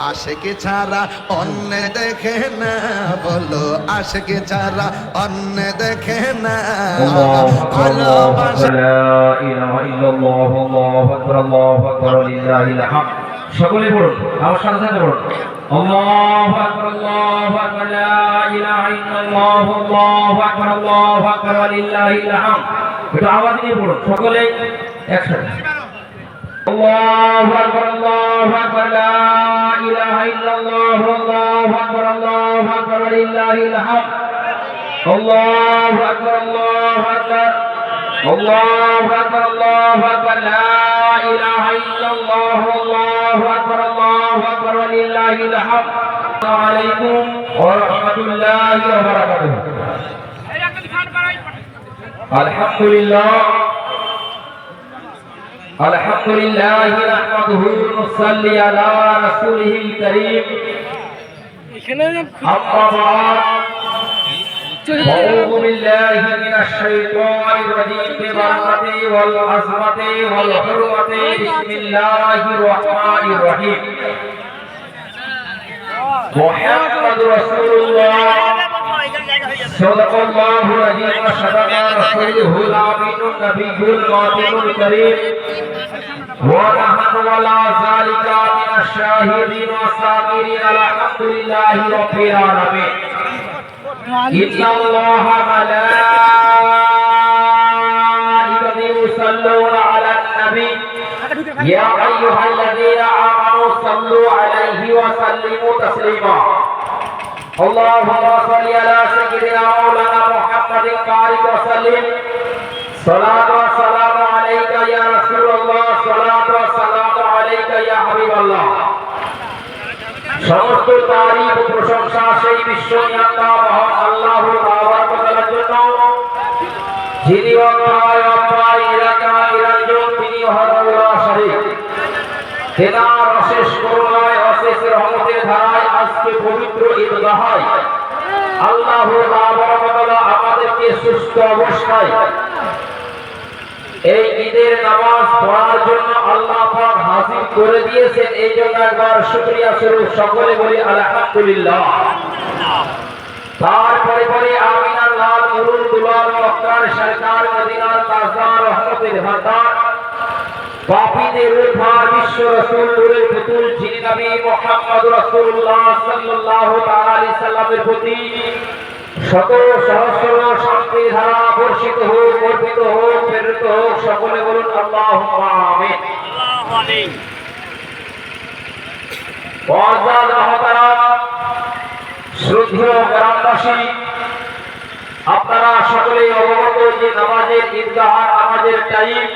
আশিকি ছাড়া অন্য দেখে না, বলো আশিকি ছাড়া অন্য দেখে না। ভালোবাসা সকলে বলুন, আমার সাথে সাথে বলুন, আল্লাহু আকবার, আল্লাহু আকবার, লা ইলাহা ইল্লাল্লাহ, আল্লাহু আকবার, আল্লাহু আকবার, ওয়া লিল্লাহিল হামদ। একটু আওয়াজ দিয়ে বলুন সকলে একসাথে। আল্লাহু আকবার, আল্লাহু আকবার, লা ইলাহা ইল্লাল্লাহ, আল্লাহু আকবার, আল্লাহু আকবার, ওয়া লিল্লাহিল হামদ। আল্লাহু আকবার, আল্লাহু আকবার, আল্লাহু আকবার, আল্লাহু আকবার, লা ইলাহা ইল্লাল্লাহ, আল্লাহু আকবার, আল্লাহু আকবার, ওয়া লিল্লাহিল হামদ। আসসালামু আলাইকুম ওয়া রাহমাতুল্লাহি ওয়া বারাকাতুহু। আলহামদুলিল্লাহ আলহামদুলিল্লাহ নাহমাদুহু ওয়া নুসাল্লি আলা রাসূলিহিল কারীম। আম্মা বা'দ। أعوذ بالله من الشيطان الرجيم ببركة والعظمة والحرمة بسم الله الرحمن الرحيم محمد رسول الله صدق الله العظيم وصدق رسوله الأمين النبي المعظم الكريم ونحن على ذلك من الشاهدين والصابرين الحمد لله رب العالمين إن الله ملائكته يصلون على النبي يا أيها الذين آمنوا صلوا عليه وسلموا تسليما اللهم صل على سيدنا مولانا محمد بارك وسلم صلاة والسلام عليك يا رسول الله صلاة والسلام عليك يا حبيب الله সমস্ত তারিফ ও প্রশংসা সেই বিশ্বনিয়ন্তা মহান আল্লাহ তাআলার জন্য, যিনি অক্ষয় অক্ষয় নিরাকার নিরঞ্জন, তিনি অহরহ শরীফ। তেনার অশেষ করুণায় অশেষ রহমতের ধারায় আজকে পবিত্র ঈদগাহায় আল্লাহ তাআলা আমাদেরকে সুস্থ অবস্থায় এই ঈদের নামাজ পড়ার জন্য আল্লাহ পাক হাজির করে দিয়েছেন। এই জন্য একবার শুকরিয়া স্বরূপ সকলে বলি আলহামদুলিল্লাহ। তারপরে পরে আমিনার লাল নুরুল দুলাল মক্কার সরকার মদিনার তাজদার রহমতের ভান্ডার পাপীদের উদ্ধার বিশ্ব রাসূল নূরের পুতুল যিনি নবী মুহাম্মদ রাসূলুল্লাহ সাল্লাল্লাহু তাআলা আলাইহি সাল্লামের প্রতি শত সহস্র শান্তির ধারা বর্ষিত হোক, অর্পিত হোক, প্রেরিত হোক, সকলে বলুন আল্লাহুম্মা আমিন। মুআজ্জাজ মুহতারাম শ্রদ্ধেয় গ্রামবাসী, আপনারা সকলেই অবগত যে নামাজের ঈদগাহ নামাজের টাইম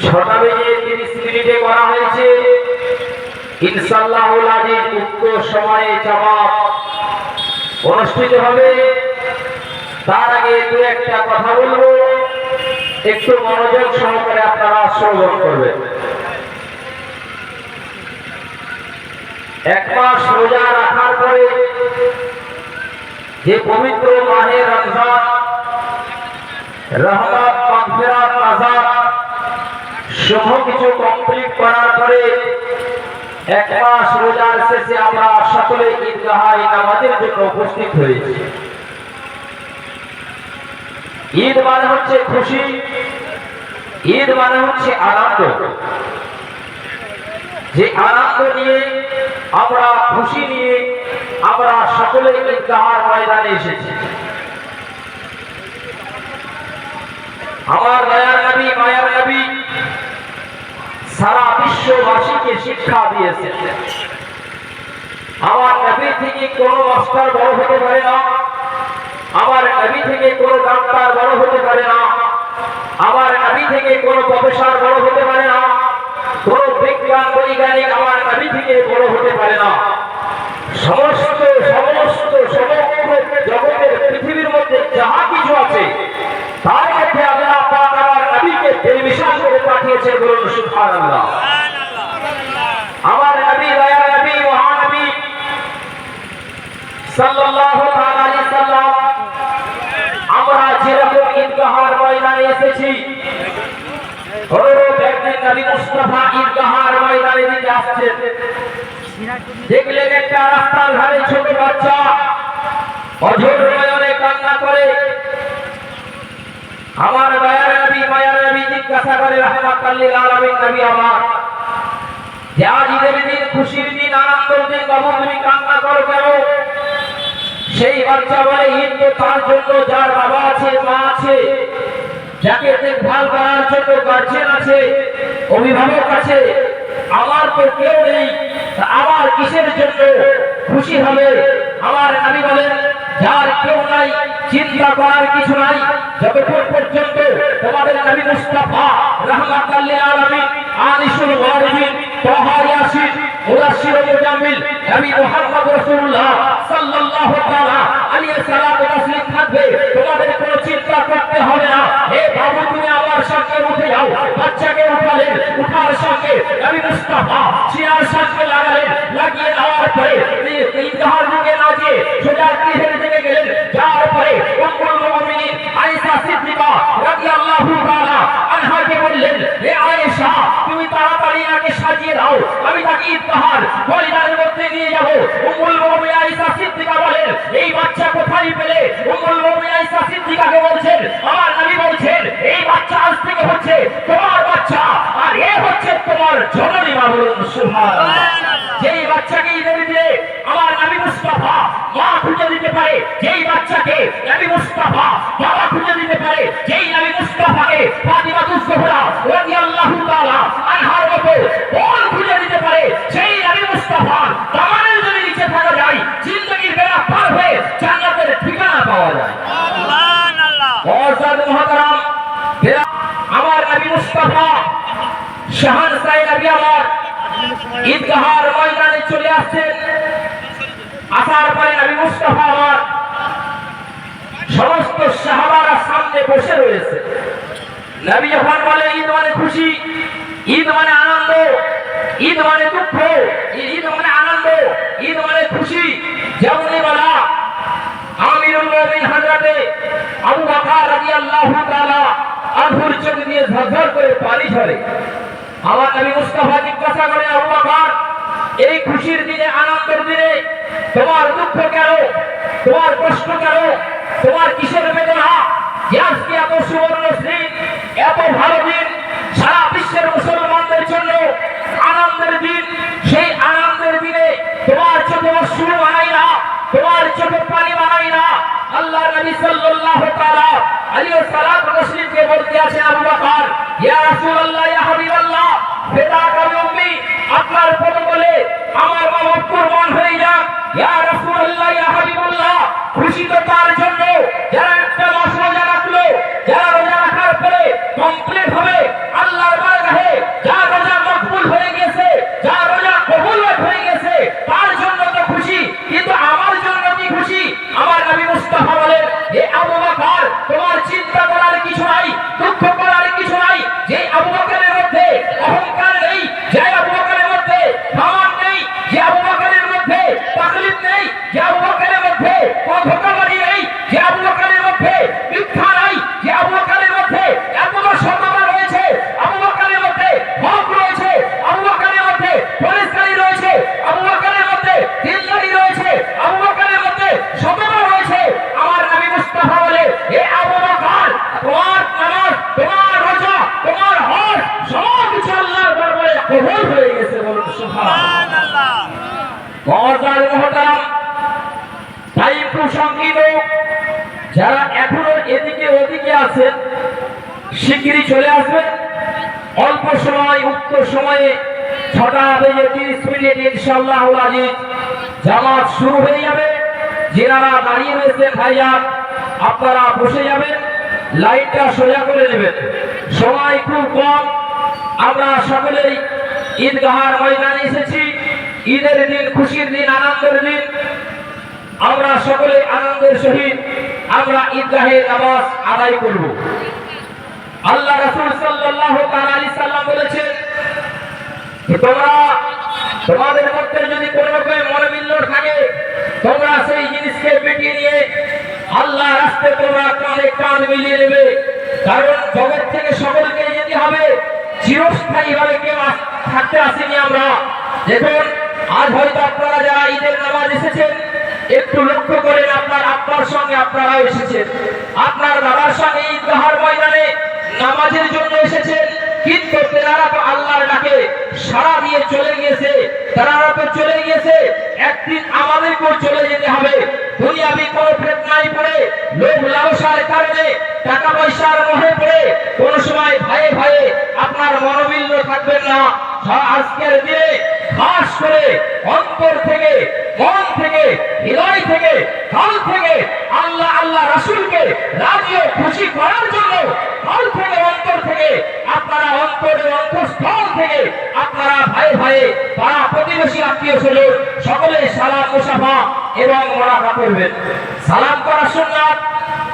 6টা বেজে 30 মিনিটে করা হয়েছে। ইনশাআল্লাহুল আজিজ উক্ত সময়ে জামাত অনুষ্ঠিত হবে। তার আগে দু একটা কথা বলবো, একটু মনোযোগ সহকারে আপনারা শ্রবণ করবেন। এক মাস রোজা রাখার পরে যে পবিত্র মাহে রমজান রহমত মাগফিরাত নাজাত সহ কিছু কমপ্লিট করার পরে এক মাস রোজার শেষে আমরা সকলে ঈদগাহে নামাজের জন্য উপস্থিত হয়েছি। ঈদ মানে হচ্ছে খুশি, ঈদ মানে হচ্ছে আনন্দ। যে আনন্দ নিয়ে আমরা খুশি নিয়ে আমরা সকলে ঈদগাহের ময়দানে এসেছি। আমার দয়ার নবী মায়ার নবী সারা বিশ্ববাসীকে শিক্ষা দিয়েছেন। আমার নবী থেকে কোনো মাস্টার বড় হতে পারে না, আমার নবী থেকে কোনো ডাক্তার বড় হতে পারে না, আমার নবী থেকে কোনো প্রফেসর বড় হতে পারে না, কোনো বিজ্ঞান বৈজ্ঞানিক আমার নবী থেকে বড় হতে পারে না। সমস্ত সমগ্র জগতের পৃথিবীর মধ্যে যাহা কিছু আছে তার মধ্যে আল্লাহ পাক আমার নবীকে টেলিভিশন করে পাঠিয়েছেন। বলুন সুবহানাল্লাহ। আমার নবী দয়ার নবী মহানবী সাল্লাল্লাহু তাআলা আলাইহি সাল্লাম আমরা যেরকম ঈদগাহের ময়দানে এসেছি, হযরত একদিন নবী মুস্তাফা ঈদগাহের ময়দানে দিকে আসছেন। দেখলেন একটা রাস্তার ধারে ছোট বাচ্চা অঝোর নয়নে কান্না করে। আমার দয়ার নবী মায়ার নবী জিজ্ঞাসা করে রাহমাতাল লিল আলামিন নবী আমার, যে আজ ঈদের দিন, খুশির দিন, আনন্দের দিন, বাবু তুমি কান্না করো কেন? সেই বাচ্চা বলে, ঈদ তো তার জন্য যার বাবা আছে, মা আছে, যাকে দেখভাল করার জন্য গার্জিয়ান আছে, অভিভাবক আছে, আমার তো কেউ নেই, আমার কিসের জন্য খুশি হবে? আমার নবী বলেন, যার কেউ নাই চিন্তা করার কিছু নাই। যতক্ষণ পর্যন্ত তোমাদের নবী মুস্তাফা রাহমাতাল লিল আলামিন আনিসুল ওয়ারিদিন তাহা ইয়াসিন মুদাশশির মুজাম্মিল নবী মুহাম্মদ রাসূলুল্লাহ সাল্লাল্লাহু তাআলা আলাইহি সাল্লাতু ওয়া তাসলিম থাকবে, তোমাদের কোনো চিন্তা করতে হবে না। হে বাবু, তুমি আমার সাথে উঠে যাও। বাচ্চাকে উঠালেন, উঠার সাথে নবী মুস্তাফা সিনার সাথে লাগালেন, লাগিয়ে দেওয়ার পরে ইজহার দিকে না গিয়ে সোজা গৃহের দিকে গেলেন। যাওয়ার পরে উম্মুল মুমিনিন আয়েশা সিদ্দিকা রাদিয়াল্লাহু তাআলা আনহাকে বললেন, হে আয়েশা, তুমি তাড়াতাড়ি আগে সাজিয়ে দাও, আমি তাকে ইজহার পরিবারের মধ্যে নিয়ে যাব। উম্মুল মুমিনিন আয়েশা সিদ্দিকা বলেন, এই বাচ্চা কোথায় পেলে? উম্মুল মুমিনিন আয়েশা সিদ্দিকাকে বলছেন, আমার নবী বলছেন, এই বাচ্চা আজ থেকে হচ্ছে তোমার বাচ্চা, আর এ হচ্ছে তোমার জননী মা। বলুন সুবহানাল্লাহ। যেই বাচ্চাকে ঈদের দিনে আমার নবী মুস্তাফা মা খুঁজে দিতে পারে, যেই বাচ্চাকে নবী মুস্তাফা বাবা খুঁজে দিতে পারে, যেই নবী মুস্তাফাকে ফাতিমাতুজ জোহরা রাদিয়াল্লাহু তাআলা আনহার মতো বোন খুঁজে দিতে পারে, সেই নবী মুস্তাফা দামানের যদি নিচে থাকা যায়, জিন্দেগির বেড়া পার হয়ে জান্নাতের ঠিকানা পাওয়া যায়। সুবহানাল্লাহ। ওয়াসাদ মুহতারাম, আমার নবী মুস্তাফা শাহনশাহ নবী আমার ঈদগাহর ময়দানে চলে আসছেন। আসার পরে নবী মুস্তাফা আমার সমস্ত সাহাবারা সামনে বসে রয়েছে। নবী যখন বলে ঈদ মানে খুশি, ঈদ মানে আনন্দ, ঈদ মানে দুঃখ, ঈদ মানে আনন্দ, ঈদ মানে খুশি, যেমনই বলা আমিরুল মুমিনিন হযরতে আবু বকর রাদিয়াল্লাহু তাআলা আনহুর চোখ দিয়ে ঝরঝর করে পানি ঝরে। আমার নবী মুস্তাফা জিজ্ঞাসা করেন, আবু বকর, এই খুশির দিনে, আনন্দের দিনে তোমার দুঃখ কেন? তোমার কষ্ট কেন? তোমার কিসের বেদনা? যে আজকে এত সুবর্ণ দিন, এত ভালো দিন, সারা বিশ্বের মুসলমানদের জন্য আনন্দের দিন, সেই আনন্দের দিনে তোমার চোখে অশ্রু বানাই না, তোমার চোখে পানি বানাই না। আল্লাহর নবী সাল্লাল্লাহু তাআলা আলাইহি ওয়াসাল্লামকে বলতে আছে, আবু বকর, ইয়া রাসূলুল্লাহ, ইয়া হাবিবাল্লাহ, ফিদাকা উম্মি, আপনার পদতলে আমার বাবা কুরবান হয়ে যাক। ইয়া রাসূলুল্লাহ, ইয়া হাবিবাল্লাহ, খুশি তো তার জন্য যারা একটা মাস রোজা রাখলো, যারা রোজা রাখার পরে কমপ্লিট হবে আল্লাহর বারগাহে, যার রোজা মকবুল হয়ে গেছে, যার রোজা কবুল হয়ে গেছে, তার জন্য তো খুশি। কিন্তু আমার জন্য কি খুশি? আমার নবী মুস্তাফা বলেন, হে আবু বকর, তোমার চিন্তা করার কিছু নাই, দুঃখ করার কিছু নাই। যে আবু বকরের মধ্যে অহংকার নেই, যে আবু বকরের মধ্যে ভাব নেই, যে আবু বকরের মধ্যে তাকলিফ নেই, যে আবু বকরের মধ্যে ধোঁকাবাজি নেই, যে আবু বকরের মধ্যে মিথ্যা নাই, যে আবু বকরের মধ্যে এতটা সততা রয়েছে, আবু বকরের মধ্যে হক রয়েছে, আবু বকরের মধ্যে পরিষ্কারী রয়েছে, আবু বকরের মধ্যে দিলদারি রয়েছে, আবু বকরের মধ্যে সততা রয়েছে। আমার নবী মুস্তাফা বলে, হে আবু বকর, তোমার নামাজ, তোমার রোজা, তোমার হজ সব কিছু আল্লাহর দরবারে কবুল হয়ে গেছে। বলুন সুবহানাল্লাহ। ওয়াসাদ মুহতারাম, টাইম খুব সংকীর্ণ, যারা এখনো এদিকে ওদিকে আছেন শিগগিরই চলে আসবেন। অল্প সময়, উক্ত সময়ে 6:30 ইনশাআল্লাহ আজিজ জামাত শুরু হয়ে যাবে। যারা দাঁড়িয়ে রয়েছেন ভাইয়া, আপনারা বসে যাবেন, লাইনটা সোজা করে নেবেন। সময় খুব কম, আমরা সকলেই ঈদগাহর ময়দানে এসেছি। ঈদের দিন, খুশির দিন, আনন্দের দিন, আমরা সকলে আনন্দের সহিত আমরা ঈদগাহে নামাজ আদায় করব। আল্লাহ রাসূল সাল্লাল্লাহু আলাইহি সাল্লাম বলেছেন, তোমরা তোমাদের মধ্যে যদি কোনো রকম মনোবিল্ল থাকে, তোমরা সেই জিনিসকে মিটিয়ে নিয়ে আল্লাহর রাস্তায় তোমরা কাঁধে কাঁধ মিলিয়ে নেবে। কারণ জগৎ থেকে সকলকে যেতে হবে, চিরস্থায়ী ভাবে কেউ থাকতে আসেনি আমরা। দেখুন, আজ হয়তো আপনারা যারা ঈদের নামাজ এসেছেন একটু লক্ষ্য করেন, আপনার আব্বার সঙ্গে আপনারা এসেছেন, আপনার দাদার সঙ্গে ঈদগাহার ময়দানে নামাজের জন্য এসেছেন, কিন্তু তেনারা তো আল্লাহর ডাকে সাড়া দিয়ে চলে গিয়েছে। তারা তো চলে গিয়েছে, একদিন আমাদেরকেও চলে যেতে হবে। দুনিয়াবি কোনো ফিতনায় পড়ে, লোভ লালসার কারণে, টাকা পয়সার মোহে পড়ে কোন সময় ভাইয়ে ভাইয়ে আপনার মনোবিল্ল থাকবেন না। আজকের দিনে খাস করে অন্তর থেকে, মন থেকে, হৃদয় থেকে, কাল থেকে আল্লাহ আল্লাহ রাসূলকে রাজি ও খুশি করার জন্য কাল থেকে, অন্তর থেকে আপনারা, অন্তরের অন্তঃস্থল থেকে আপনারা ভাই ভাই, পাড়া প্রতিবেশী, আত্মীয় স্বজন সকলে সালাম মুসাফা এবং মোনাফা করবেন। সালাম করা সুন্নাত,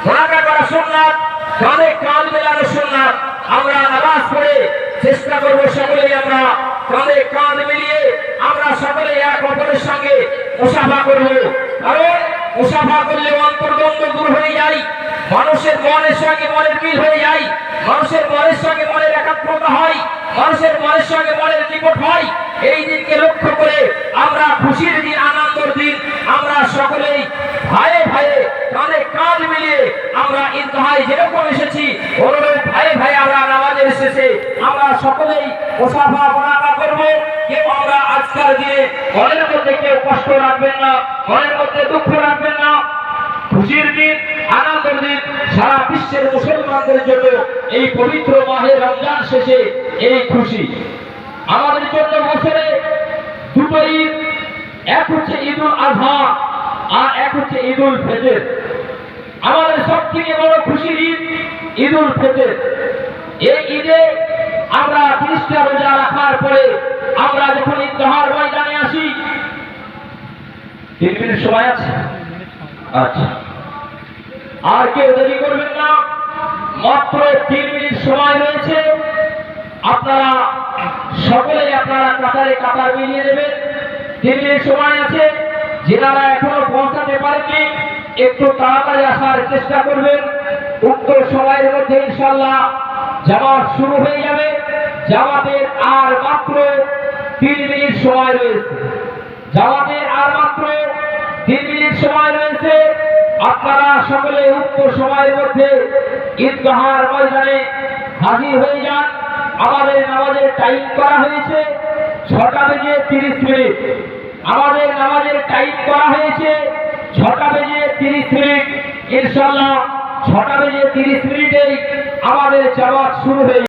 মোনাফা করা সুন্নাত, কাঁধে কাঁধ মেলানো সুন্নাত। আমরা নামাজ পড়ে চেষ্টা করবো সকলেই আমরা কাঁধে কাঁধ মিলিয়ে আমরা সকলে এক অপরের সঙ্গে মুসাফা করবো। কারণ মুসাফা করলে অন্তর্দ্বন্দ্ব দূর হয়ে যায়, মানুষের মনের সঙ্গে মনের মিল হয়ে যায়, মানুষের মনের সঙ্গে মনের একাত্মতা হয়, মানুষের মনের সঙ্গে মনের নিকট হয়। এই দিনকে লক্ষ্য করে আমরা খুশির দিন, আনন্দের দিন, আমরা সকলেই ভাইয়ে ভাইয়ে কাঁধে কাঁধ মিলিয়ে আমরা ঈদগাহে যেরকম এসেছি অনুরূপ ভাইয়ে ভাইয়ে আমরা নামাজে এসেছে, আমরা সকলেই মুসাফা মোনাফা করবো। কেউ আমরা আজকের দিনে মনের মধ্যে কেউ কষ্ট রাখবেন না, মনের মধ্যে দুঃখ রাখবেন না। খুশির দিন, আনন্দের দিন, সারা বিশ্বের মুসলমানদের জন্য এই পবিত্র মাহে রমজান শেষে এই খুশি। আমাদের জন্য বছরে দুটো ঈদ, এক হচ্ছে ঈদুল আজহা আর এক হচ্ছে ঈদুল ফিতর। আমাদের সব থেকে বড় খুশির ঈদ ঈদুল ফিতর। এই ঈদে আমরা 30টা রোজা রাখার পরে আমরা যখন ঈদগাহার ময়দানে আসি, 3 মিনিট সময় আছে, আচ্ছা, আর কেউ দেরি করবেন না, মাত্র 3 মিনিট সময় রয়েছে। আপনারা সকলেই আপনারা কাতারে কাতার মিলিয়ে নেবেন। 3 মিনিট সময় আছে। যারা এখনো পৌঁছাতে পারেননি একটু তাড়াতাড়ি আসার চেষ্টা করবেন। উক্ত সময়ের মধ্যে ইনশাআল্লাহ জামাত শুরু হয়ে যাবে। জামাতের আর মাত্র 3 মিনিট সময় রয়েছে। জামাতের আর মাত্র 3 মিনিট সময় রয়েছে। আপনারা সকলে উক্ত সময়ের মধ্যে ঈদগাহার ময়দানে হাজির হয়ে যান। আমাদের নামাজের টাইম করা হয়েছে 6টা বেজে 30 মিনিট। আমাদের নামাজের টাইম করা হয়েছে 6টা বেজে 30 মিনিট। ইনশাআল্লাহ 6টা বেজে 30 মিনিটেই আমাদের জামাত শুরু হয়ে